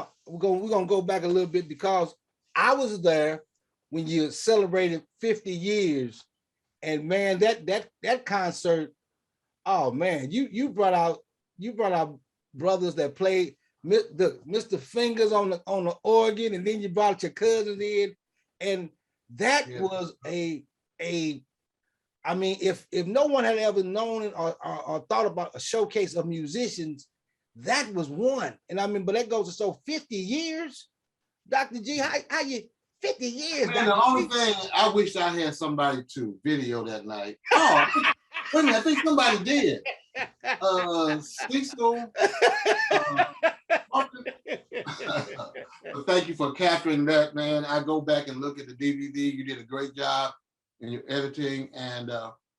Now we're gonna go back a little bit because I was there when you celebrated 50 years, and man, that concert, oh man, you brought out brothers that played Mr. Fingers on the organ, and then you brought your cousins in, and that was a I mean, if no one had ever known it or thought about a showcase of musicians, that was one. And I mean, but that goes to so 50 years, Dr. G, how you 50 years? Man, the only thing I wish I had somebody to video that night. Oh, wait a minute, I think somebody did. Cecil. But thank you for capturing that, man. I go back and look at the DVD. You did a great job in your editing, and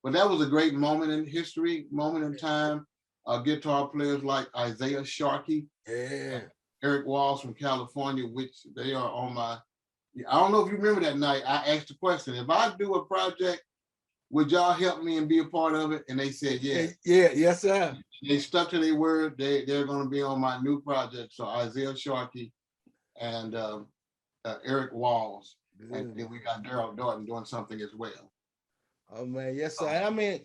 but that was a great moment in history, moment in time. Guitar players like Isaiah Sharkey, Eric Walls from California, which they are on my. I don't know if you remember that night. I asked the question: if I do a project, would y'all help me and be a part of it? And they said yes. Yeah, yes, sir. They stuck to their word. They're going to be on my new project. So Isaiah Sharkey and Eric Walls, and then we got Daryl Dorton doing something as well. Oh man, yes, sir. I mean,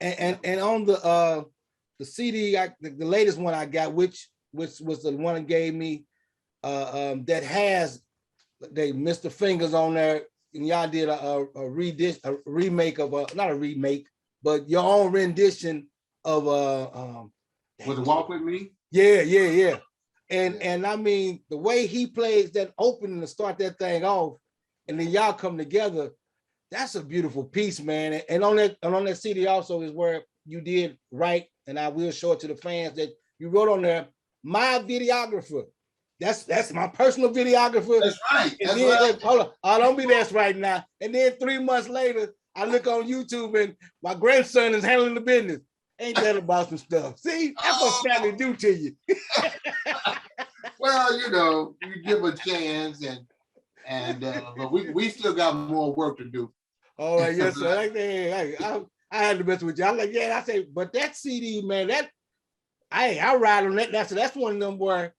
and on the CD, the latest one I got, which was the one that gave me that has Mr. Fingers on there, and y'all did a remake of not a remake, but your own rendition of Was it Walk With Me? Yeah. And I mean, the way he plays that opening to start that thing off, and then y'all come together, that's a beautiful piece, man. And on that CD also is where you did write, and I will show it to the fans, that you wrote on there, my videographer. That's my personal videographer. That's right. And then, right. Hold on, oh, don't be that's right now. And then 3 months later, I look on YouTube and my grandson is handling the business. Ain't that about some stuff? See, that's what family do to you. Well, you know, you give a chance, and but we still got more work to do. All right, yes, sir. I had to mess with you. I was like, yeah, I say, but that CD, man, I ride on that. That's one of them where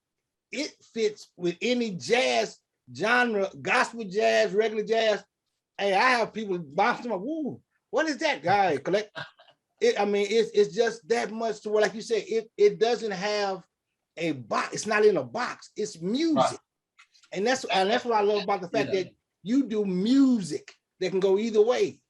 it fits with any jazz genre, gospel jazz, regular jazz. Hey, I have people bouncing up. Woo, what is that guy? Collect. I mean, it's just that much to where, like you said, it doesn't have a box. It's not in a box. It's music, right. and that's what I love about the fact that you do music that can go either way.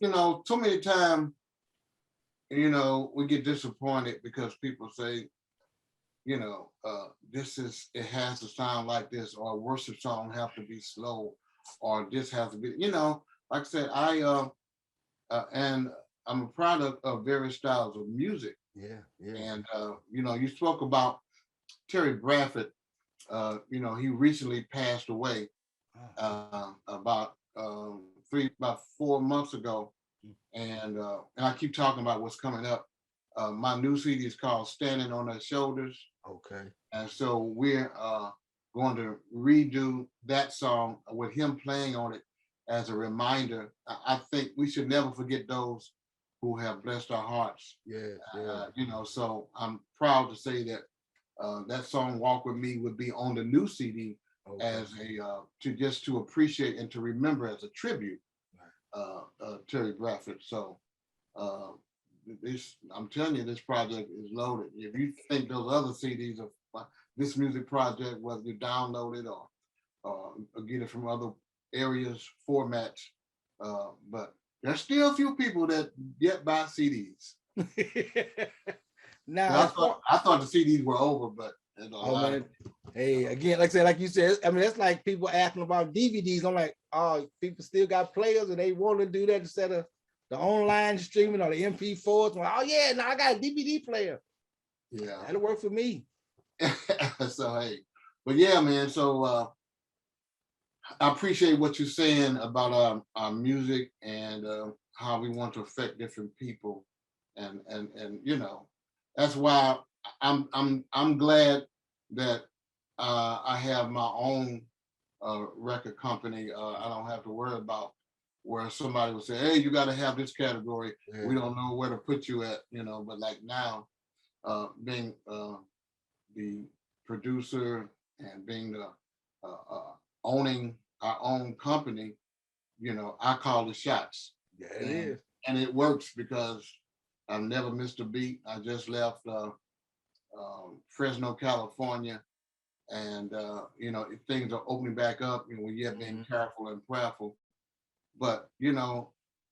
too many times, we get disappointed because people say, it has to sound like this, or a worship song have to be slow, or this has to be, like I said, and I'm a product of various styles of music. Yeah, yeah. And, you spoke about Terry Bradford. He recently passed away about 4 months ago. And I keep talking about what's coming up. My new CD is called Standing on Their Shoulders. Okay. And so we're going to redo that song with him playing on it as a reminder. I think we should never forget those who have blessed our hearts. Yeah, So I'm proud to say that that song "Walk with Me" would be on the new CD as to appreciate and to remember as a tribute, Terry Bradford. So I'm telling you, this project is loaded. If you think those other CDs of this music project, whether you download it or get it from other areas, formats, but there's still a few people that yet buy CDs. Now I thought the CDs were over, but man, hey, again, like I said, like you said, I mean, that's like people asking about DVDs. I'm like, oh, people still got players and they want to do that instead of the online streaming or the MP4s. Like, oh yeah, now I got a DVD player. Yeah, that'll work for me. So hey, but yeah, man. So I appreciate what you're saying about our music and how we want to affect different people, and that's why I'm glad that I have my own record company. I don't have to worry about where somebody would say, "Hey, you got to have this category." Yeah. We don't know where to put you at, But like now, being the producer and being the owning our own company, I call the shots. Yeah, it is. And it works because I've never missed a beat. I just left Fresno, California, and things are opening back up. We're yet being careful and prayerful. But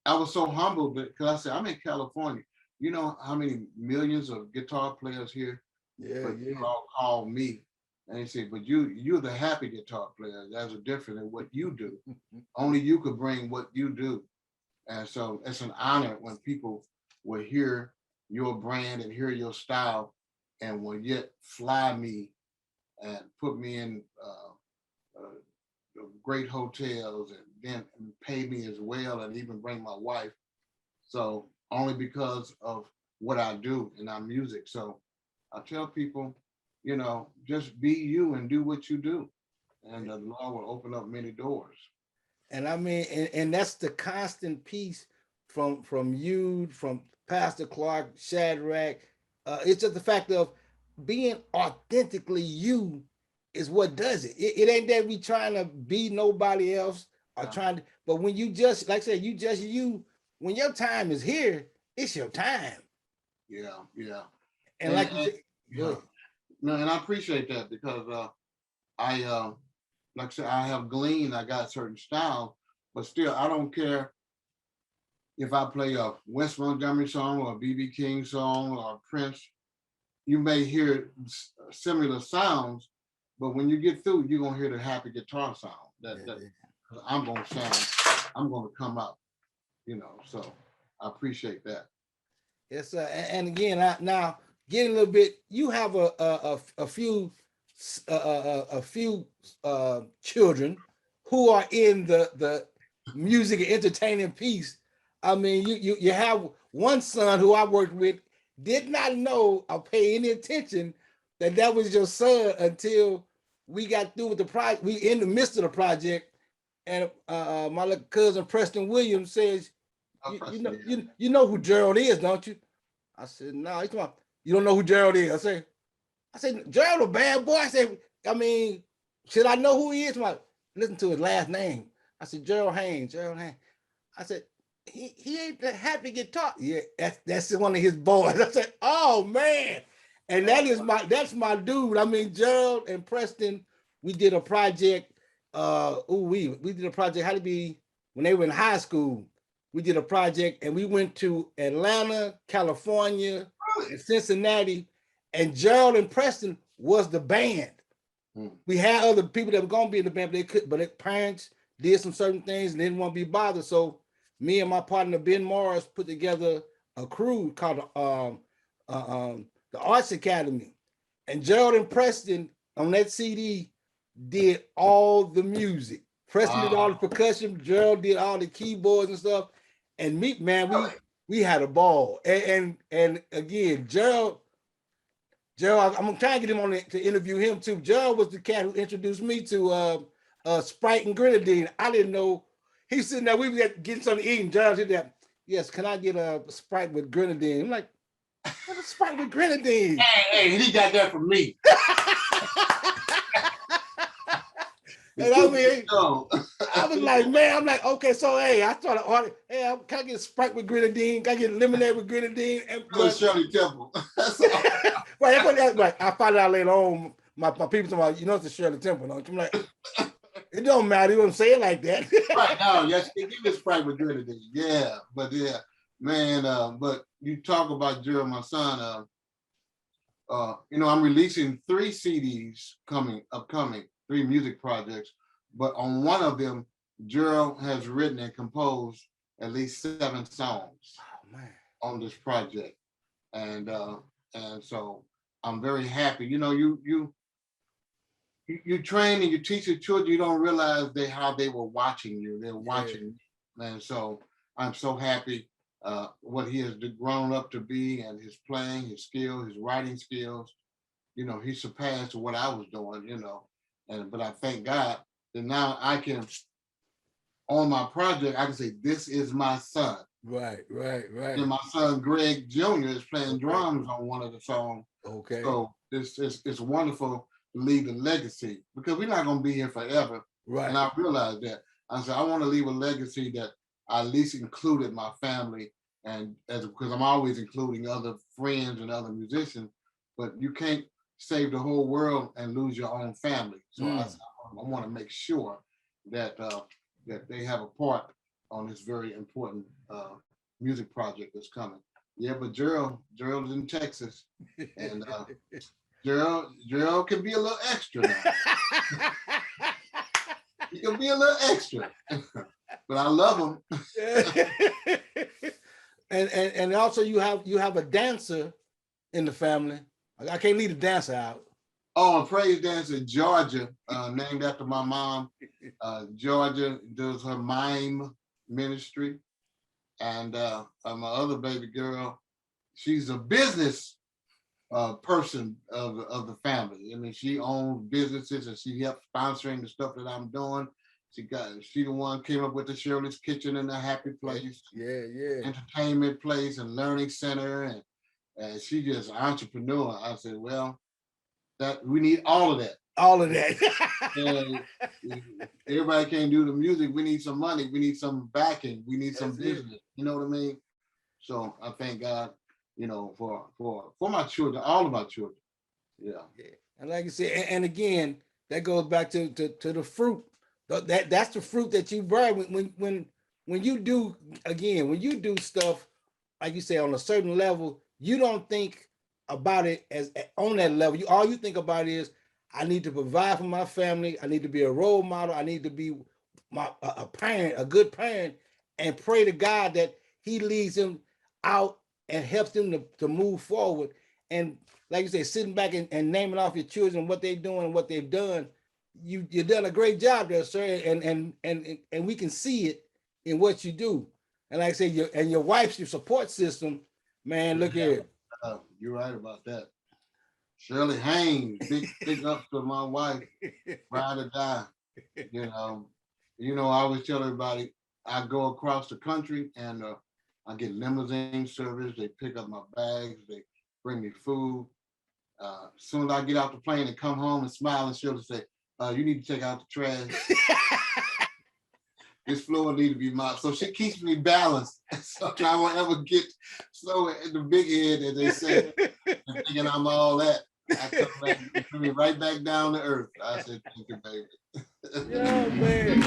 I was so humbled because I said, I'm in California. You know how many millions of guitar players here? Yeah, but yeah. You all call me. And they say, but you're the happy guitar player. That's different than what you do. Only you could bring what you do. And so it's an honor when people will hear your brand and hear your style and will yet fly me and put me in great hotels and then pay me as well and even bring my wife. So only because of what I do in our music. So I tell people, just be you and do what you do. And the Lord will open up many doors. And I mean, and that's the constant piece from you, from Pastor Clark, Shadrach. It's just the fact of being authentically you is what does it. It ain't that we trying to be nobody else or trying to, but when you just, like I said, you just you, when your time is here, it's your time. Yeah, yeah. And like you said, yeah. No, and I appreciate that because I like I said, I have gleaned, I got certain style, but still I don't care if I play a West Montgomery song or a BB King song or a Prince. You may hear similar sounds, but when you get through, you're gonna hear the happy guitar sound. I'm gonna come out, so I appreciate that. Yes, sir. And again, now getting a little bit, you have a few children who are in the music and entertaining piece. I mean, you have one son who I worked with, did not know or pay any attention that was your son until we got through with the project. We in the midst of the project, and my little cousin Preston Williams says, you know who Gerald is, don't you? I said, no. He's like, you don't know who Gerald is? I said, Gerald a bad boy. I said, I mean, should I know who he is? Listen to his last name. I said, Gerald Haynes. I said, he ain't the happy guitar. Yeah, that's one of his boys. I said, oh man. And that's my dude. I mean, Gerald and Preston, we did a project. We did a project, how to be when they were in high school. we did a project and we went to Atlanta, California, and Cincinnati, and Gerald and Preston was the band. We had other people that were gonna be in the band, but they could, but their parents did some certain things and didn't want to be bothered. So me and my partner Ben Morris put together a crew called the Arts Academy, and Gerald and Preston on that CD did all the music. Preston did all the percussion, Gerald did all the keyboards and stuff. And me, man, we had a ball. And again, Gerald, I'm trying to get him on to interview him too. Gerald was the cat who introduced me to Sprite and grenadine. I didn't know. He's sitting there, we were getting something to eat, and Gerald said that, yes, can I get a Sprite with grenadine? I'm like, what is Sprite with grenadine? Hey, he got that from me. And I mean, I was like, man, I'm like, okay, so hey, I started ordering, hey, can I get Sprite with grenadine? Can I get lemonade with grenadine? And Shirley Temple. right, I found out later on, my people talking about, you know, it's a Shirley Temple. Don't you? I'm like, it don't matter, you wouldn't say it like that. Right, no, yes, give me Sprite with grenadine. Yeah, but yeah, man, but you talk about Gerald, my son, you know, I'm releasing 3 CDs upcoming, 3 music projects, but on one of them, Gerald has written and composed at least 7 songs on this project. And so I'm very happy. You know, you train and you teach your children, you don't realize how they were watching you. They're watching me. And so I'm so happy what he has grown up to be, and his playing, his skill, his writing skills. You know, he surpassed what I was doing, you know. But I thank God that now I can, on my project, I can say, this is my son. Right. And my son Gregg Jr. is playing drums on one of the songs. Okay. So it's wonderful to leave a legacy, because we're not going to be here forever. Right. And I realized that. I said, I want to leave a legacy that I at least included my family, and because I'm always including other friends and other musicians, but you can't save the whole world and lose your own family. So I want to make sure that that they have a part on this very important music project that's coming. Yeah, but Gerald is in Texas, and Gerald can be a little extra now. He can be a little extra, but I love him. and also you have a dancer in the family. I can't leave the dancer out. Oh, a praise dancer in Georgia, named after my mom. Georgia does her mime ministry. And my other baby girl, she's a business person of the family. I mean, she owns businesses and she helps sponsoring the stuff that I'm doing. She the one came up with the Shirley's Kitchen and the Happy Place. Yeah. Entertainment place and learning center, and she just an entrepreneur. I said, well, that we need all of that. All of that. And everybody can't do the music. We need some money. We need some backing. We need some business. You know what I mean? So I thank God, you know, for my children, all of my children. Yeah. And like you said, and again, that goes back to the fruit. That's the fruit that you bear when you do, again, when you do stuff, like you say, on a certain level, you don't think about it as on that level. All you think about is, I need to provide for my family. I need to be a role model. I need to be a parent, a good parent, and pray to God that He leads them out and helps them to move forward. And like you say, sitting back and naming off your children, what they're doing and what they've done, you've done a great job there, sir. And we can see it in what you do. And like I say, your wife's your support system, man. Look here. You're right about that. Shirley Haynes, big up to my wife, ride or die. You know, I always tell everybody, I go across the country and I get limousine service. They pick up my bags, they bring me food. As soon as I get off the plane and come home and smile, and she'll say, you need to take out the trash. This floor needs to be mopped. So she keeps me balanced. So I won't ever get so in the big head, as they say, and thinking I'm all that. I come back, bring me right back down to earth. I said, thank you, baby. Yeah, man.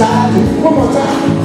side. One more time.